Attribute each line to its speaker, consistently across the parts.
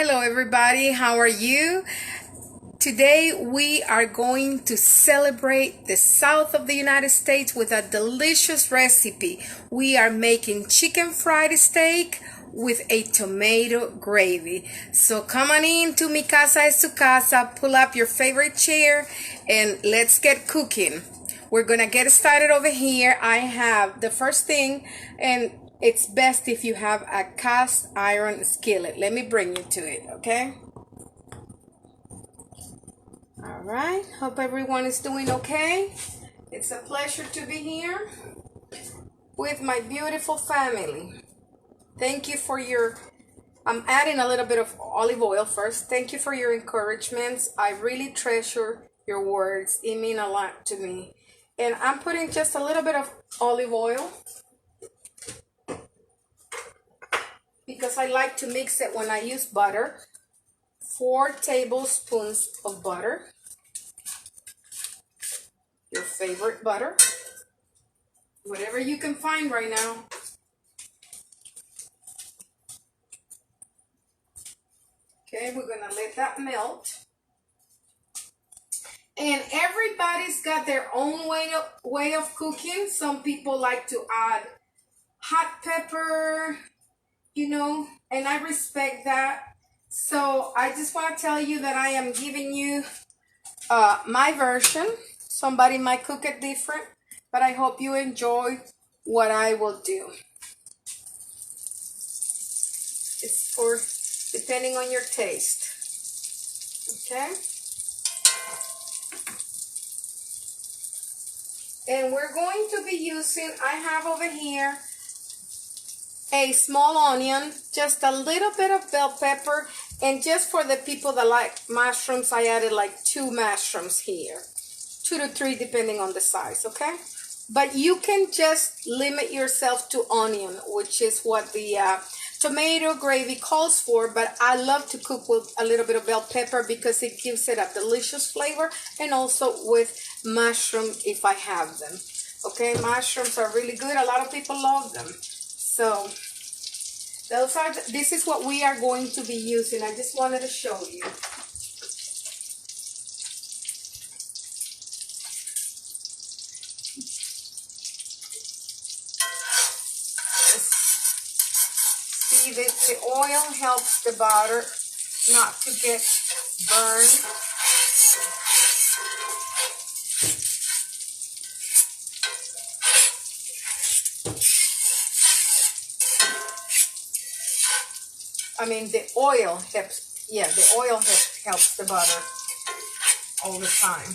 Speaker 1: Hello, everybody. How are you? Today, we are going to celebrate the south of the United States with a delicious recipe. We are making chicken fried steak with a tomato gravy. So come on in to Mi Casa es Su Casa, pull up your favorite chair, and let's get cooking. We're gonna get started over here. I have the first thing, and it's best if you have a cast iron skillet. Let me bring you to it, okay? All right, hope everyone is doing okay. It's a pleasure to be here with my beautiful family. Thank you for I'm adding a little bit of olive oil first. Thank you for your encouragements. I really treasure your words. It mean a lot to me. And I'm putting just a little bit of olive oil because I like to mix it when I use butter. 4 tablespoons of butter. Your favorite butter. Whatever you can find right now. Okay, we're gonna let that melt. And everybody's got their own way of cooking. Some people like to add hot pepper, and I respect that. So I just want to tell you that I am giving you my version. Somebody might cook it different, but I hope you enjoy what I will do. It's for depending on your taste. Okay? And we're going to be using, I have over here a small onion, just a little bit of bell pepper, and just for the people that like mushrooms, I added like 2 mushrooms here. 2 to 3 depending on the size, okay? But you can just limit yourself to onion, which is what the tomato gravy calls for, but I love to cook with a little bit of bell pepper because it gives it a delicious flavor, and also with mushroom if I have them. Okay, mushrooms are really good. A lot of people love them. So this is what we are going to be using. I just wanted to show you. See, the oil helps the butter not to get burned. I mean, the oil helps. Yeah, the oil helps the butter all the time.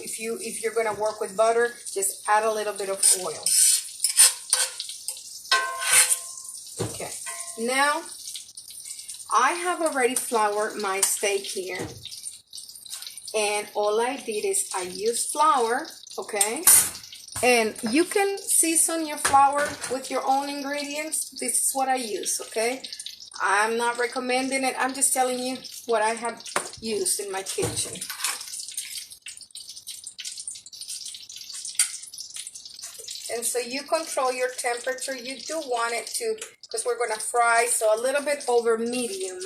Speaker 1: If you're gonna work with butter, just add a little bit of oil. Okay. Now, I have already floured my steak here, and all I did is I used flour. Okay. And you can season your flour with your own ingredients. This is what I use, okay? I'm not recommending it. I'm just telling you what I have used in my kitchen. And so you control your temperature. You do want it to, because we're going to fry, so a little bit over medium.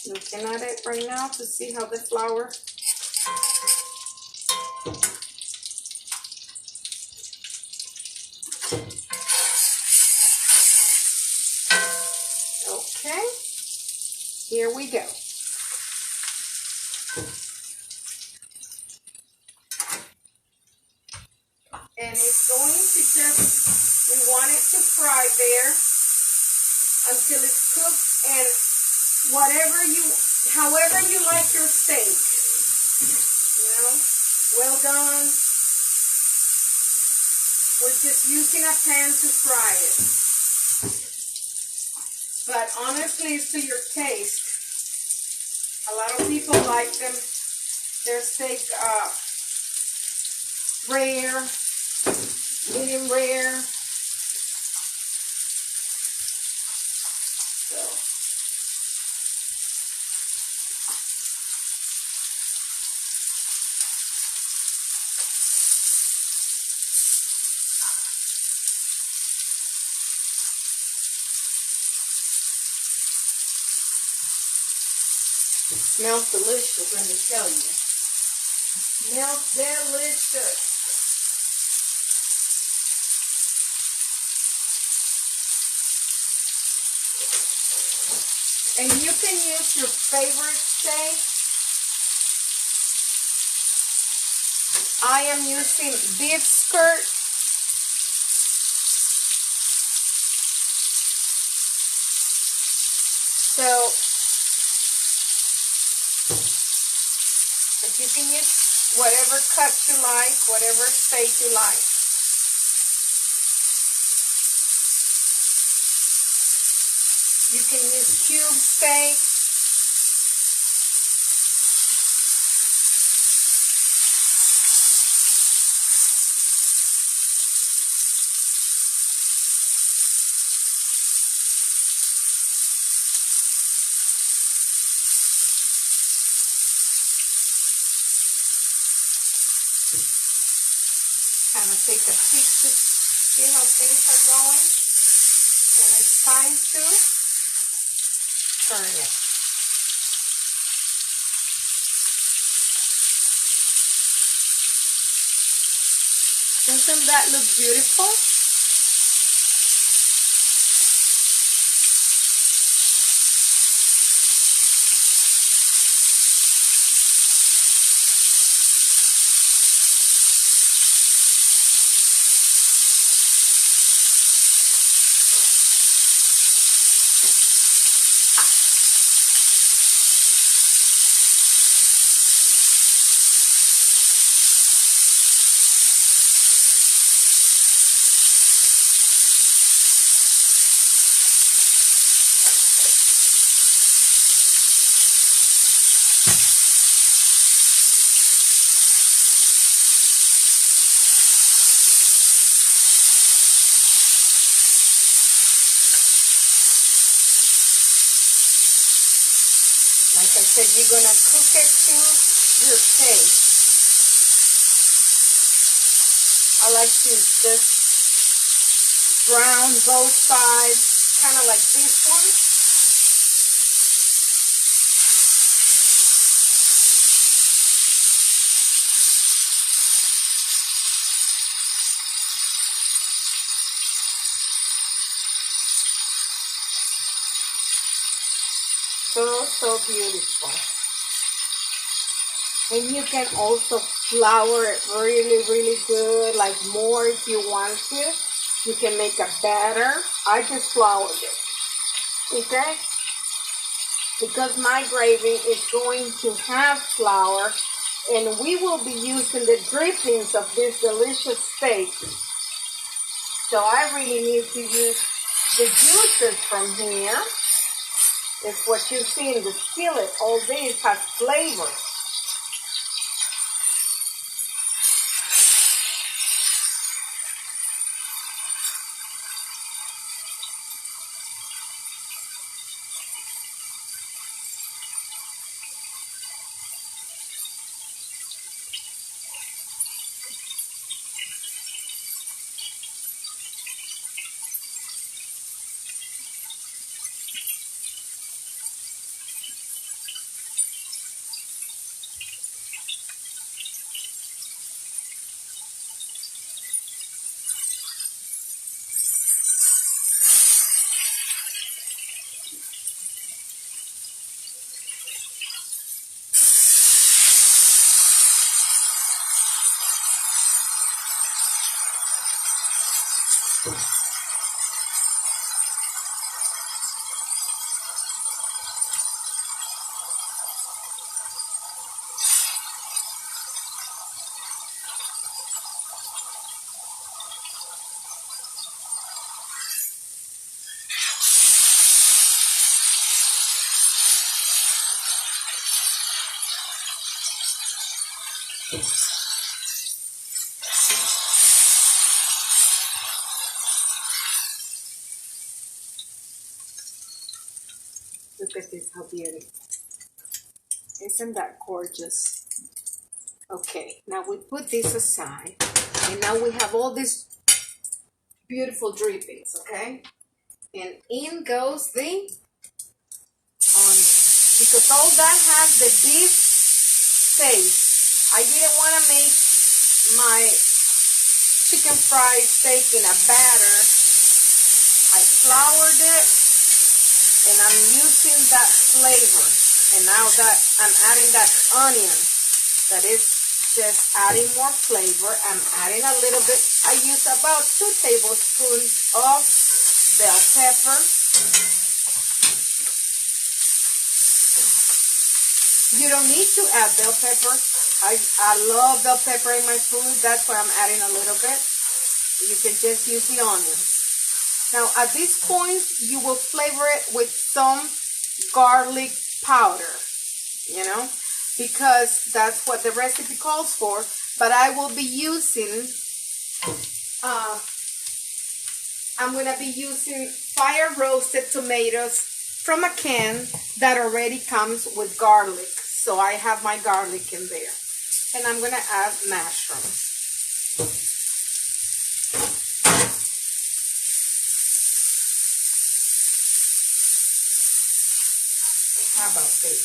Speaker 1: Looking at it right now to see how the flour. Okay, here we go. And it's going to we want it to fry there until it's cooked, and however you like your steak, well done. We're just using a pan to fry it. But honestly, it's to your taste. A lot of people like them Their steak rare, medium rare. So it smells delicious, let me tell you. Smells delicious. And you can use your favorite steak. I am using beef skirt. So, but you can use whatever cut you like, whatever steak you like. You can use cube steak. Kind of take a peek to see how things are going. And it's time to turn it. Doesn't that look beautiful? Like I said, you're going to cook it to your taste. I like to just brown both sides, kind of like this one. So beautiful. And you can also flour it really good, like more if you want to. You can make a batter. I just floured it, okay? Because my gravy is going to have flour, and we will be using the drippings of this delicious steak. So I really need to use the juices from here. It's what you see in the skillet. All this has flavor. Look at this, how beautiful. Isn't that gorgeous? Okay, now we put this aside. And now we have all these beautiful drippings, okay? And in goes the onion. Because all that has the beef taste. I didn't want to make my chicken fried steak in a batter. I floured it and I'm using that flavor. And now that I'm adding that onion, that is just adding more flavor. I'm adding a little bit. I use about 2 tablespoons of bell pepper. You don't need to add bell pepper. I love bell pepper in my food. That's why I'm adding a little bit. You can just use the onions. Now at this point, you will flavor it with some garlic powder, you know, because that's what the recipe calls for. But I will be using, I'm going to be using fire roasted tomatoes from a can that already comes with garlic. So I have my garlic in there. And I'm going to add mushrooms. How about this?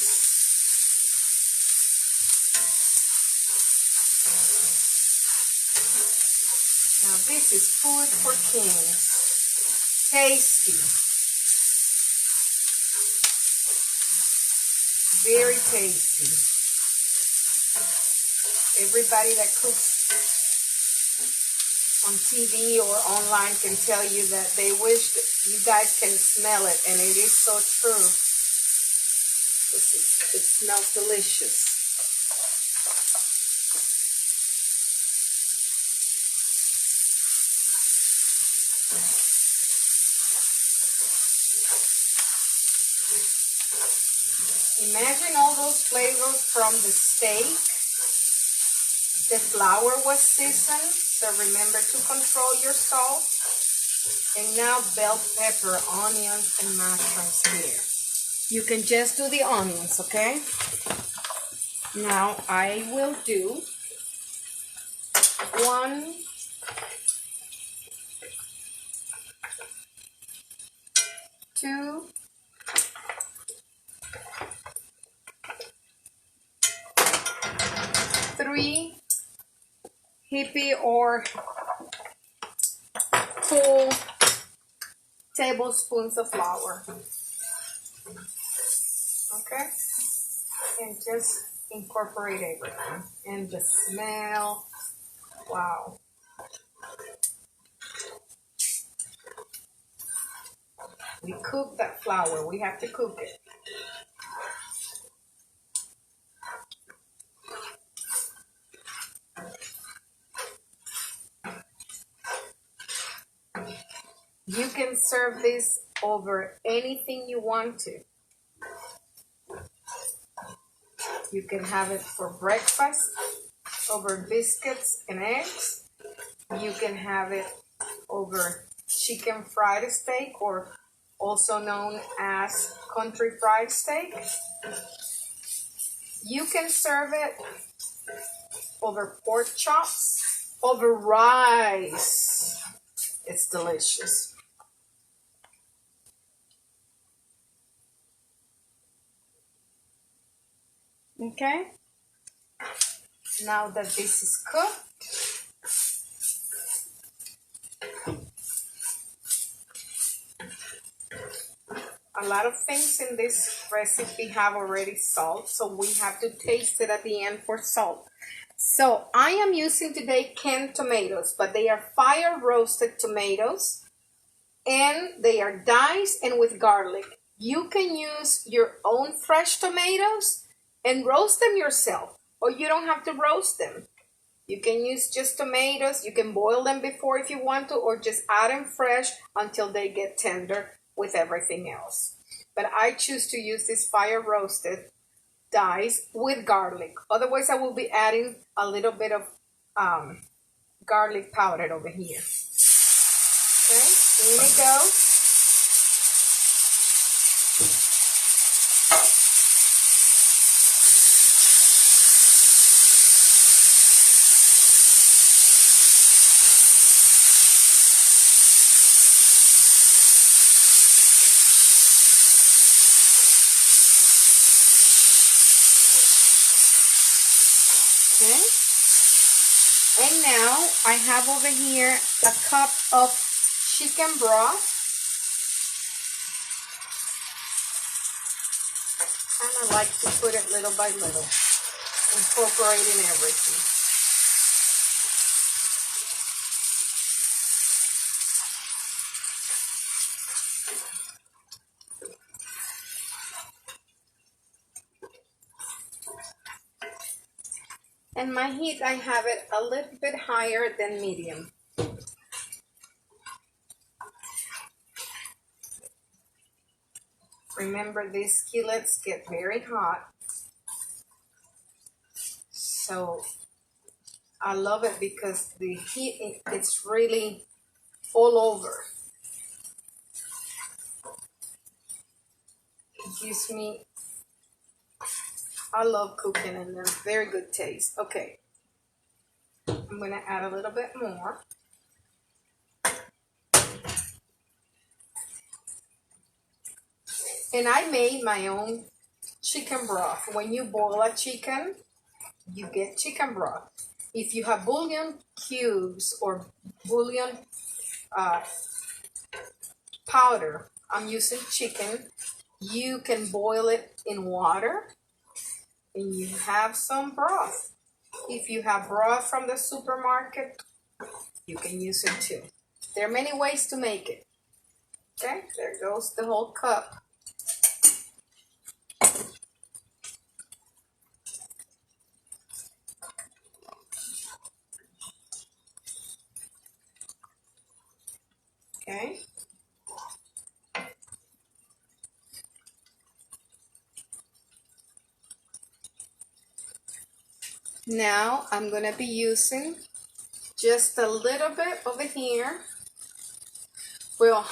Speaker 1: Now this is food for kings. Tasty. Very tasty. Everybody that cooks on TV or online can tell you that they wish that you guys can smell it, and it is so true. It smells delicious. Imagine all those flavors from the steak. The flour was seasoned, so remember to control your salt. And now bell pepper, onions, and mushrooms here. You can just do the onions, okay? Now I will do 1, 2, 3 hippie or full tablespoons of flour. Okay? And just incorporate everything. And the smell, wow. We cook that flour. We have to cook it. You can serve this over anything you want to. You can have it for breakfast, over biscuits and eggs. You can have it over chicken fried steak, or also known as country fried steak. You can serve it over pork chops, over rice. It's delicious. Okay, now that this is cooked, a lot of things in this recipe have already salt, so we have to taste it at the end for salt. So I am using today canned tomatoes, but they are fire roasted tomatoes, and they are diced and with garlic. You can use your own fresh tomatoes and roast them yourself, or you don't have to roast them. You can use just tomatoes. You can boil them before if you want to, or just add them fresh until they get tender with everything else. But I choose to use this fire roasted diced with garlic. Otherwise, I will be adding a little bit of garlic powder over here. Okay, here we go. Okay. And now I have over here a cup of chicken broth. And I like to put it little by little, incorporating everything. And my heat, I have it a little bit higher than medium. Remember, these skillets get very hot. So I love it because the heat, it's really all over. It gives me, I love cooking and they're very good taste. Okay, I'm gonna add a little bit more. And I made my own chicken broth. When you boil a chicken, you get chicken broth. If you have bouillon cubes or bouillon powder, I'm using chicken, you can boil it in water and you have some broth. If you have broth from the supermarket, you can use it too. There are many ways to make it. Okay, there goes the whole cup. Okay. Now I'm gonna be using just a little bit over here. Well,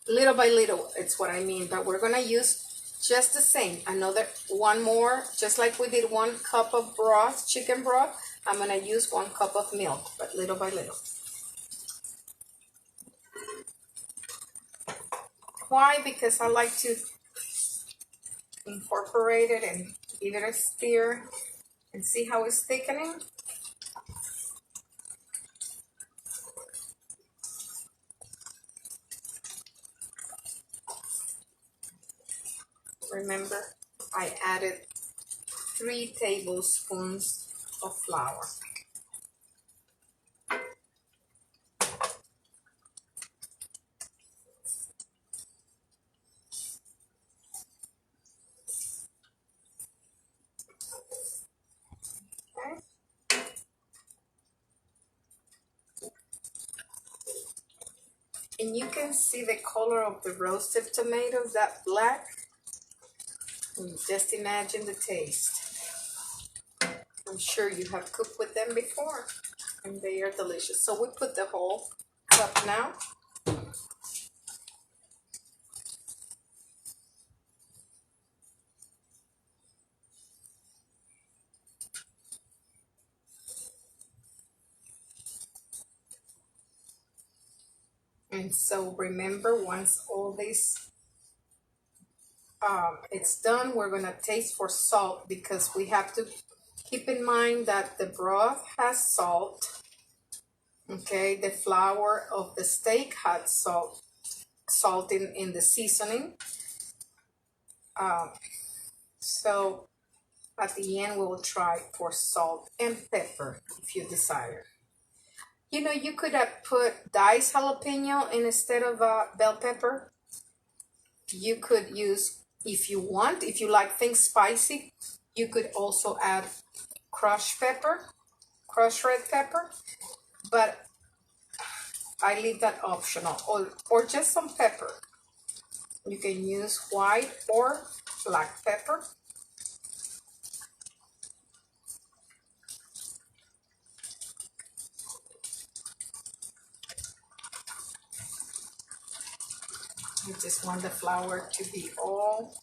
Speaker 1: little by little, it's what I mean, but we're gonna use just the same. Another one more, just like we did 1 cup of broth, chicken broth, I'm gonna use 1 cup of milk, but little by little. Why? Because I like to incorporate it and give it a stir and see how it's thickening. Remember, I added 3 tablespoons of flour. Okay. And you can see the color of the roasted tomatoes, that black. And just imagine the taste. I'm sure you have cooked with them before, and they are delicious. So we put the whole cup now. And so remember, once all this it's done, we're gonna taste for salt, because we have to keep in mind that the broth has salt. Okay, the flour of the steak had salt in the seasoning. So at the end, we will try for salt and pepper if you desire. You know, you could have put diced jalapeno instead of bell pepper. You could use, if you want, if you like things spicy, you could also add crushed pepper, crushed red pepper, but I leave that optional, or just some pepper. You can use white or black pepper. just want the flour to be all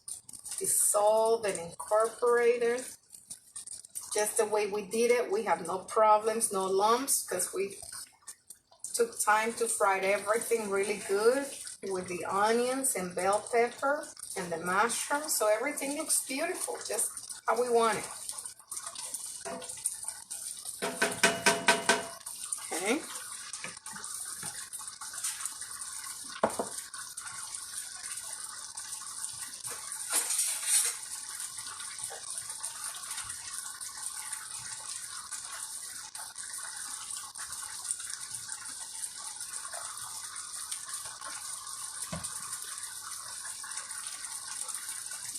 Speaker 1: dissolved and incorporated. Just the way we did it, we have no problems, no lumps, because we took time to fry everything really good with the onions and bell pepper and the mushrooms. So everything looks beautiful, just how we want it. Okay.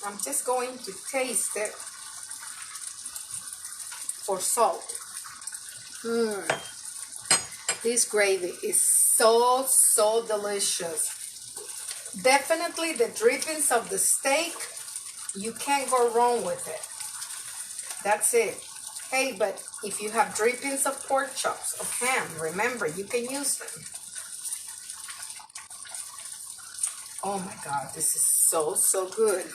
Speaker 1: I'm just going to taste it for salt. This gravy is so, so delicious. Definitely the drippings of the steak, you can't go wrong with it. That's it. Hey, but if you have drippings of pork chops, of ham, remember, you can use them. Oh my God, this is so, so good.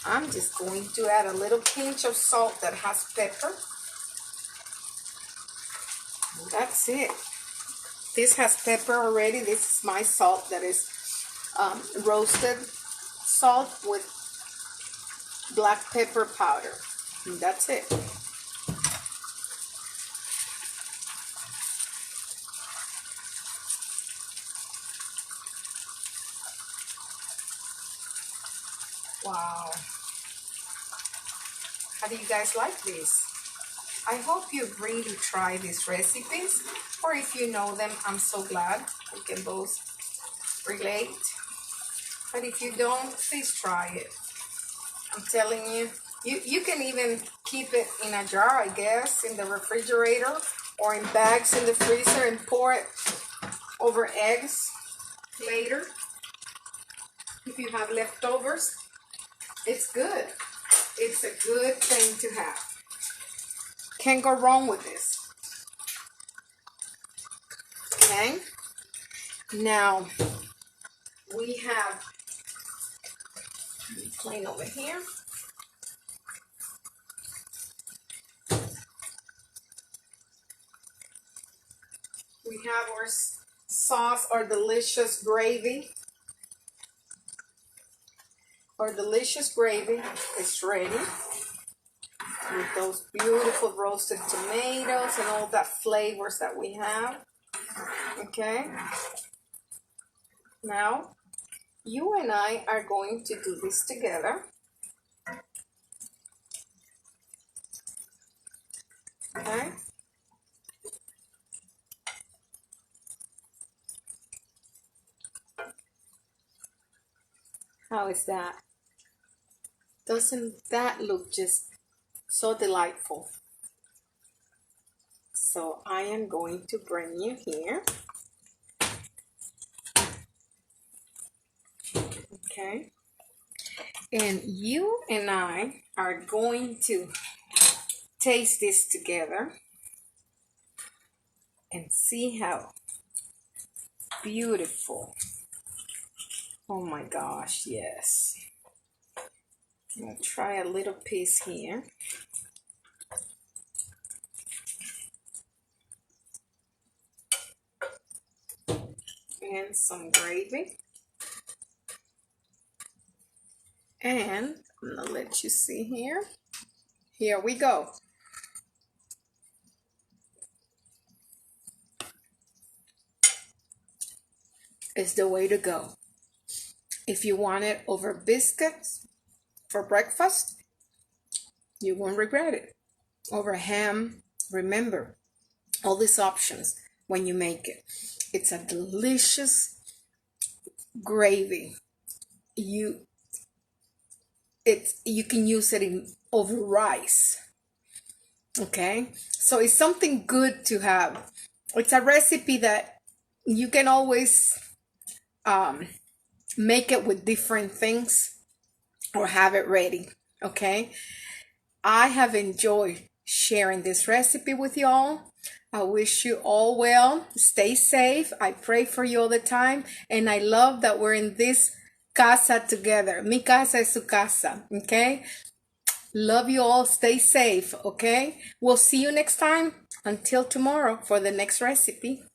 Speaker 1: I'm just going to add a little pinch of salt that has pepper. That's it. This has pepper already. This is my salt that is roasted salt with black pepper powder. And that's it. Wow. How do you guys like this? I hope you really try these recipes, or if you know them, I'm so glad we can both relate. But if you don't, please try it. I'm telling you, you can even keep it in a jar, I guess, in the refrigerator or in bags in the freezer and pour it over eggs later. If you have leftovers, it's good. It's a good thing to have. Can't go wrong with this. Okay. Now we have plain over here. We have our sauce, our delicious gravy. Our delicious gravy is ready with those beautiful roasted tomatoes and all that flavors that we have. Okay. Now, you and I are going to do this together. Okay. How is that? Doesn't that look just so delightful? So I am going to bring you here. Okay. And you and I are going to taste this together and see how beautiful. Oh my gosh, yes. I'm gonna try a little piece here. And some gravy. And I'm gonna let you see here. Here we go. It's the way to go. If you want it over biscuits for breakfast, you won't regret it. Over ham, remember all these options when you make it. It's a delicious gravy. You can use it over rice. Okay, so it's something good to have. It's a recipe that you can always make it with different things or have it ready. Okay, I have enjoyed sharing this recipe with y'all. I wish you all well. Stay safe. I pray for you all the time, and I love that we're in this casa together. Mi casa es su casa. Okay? Love you all. Stay safe. Okay? We'll see you next time. Until tomorrow for the next recipe.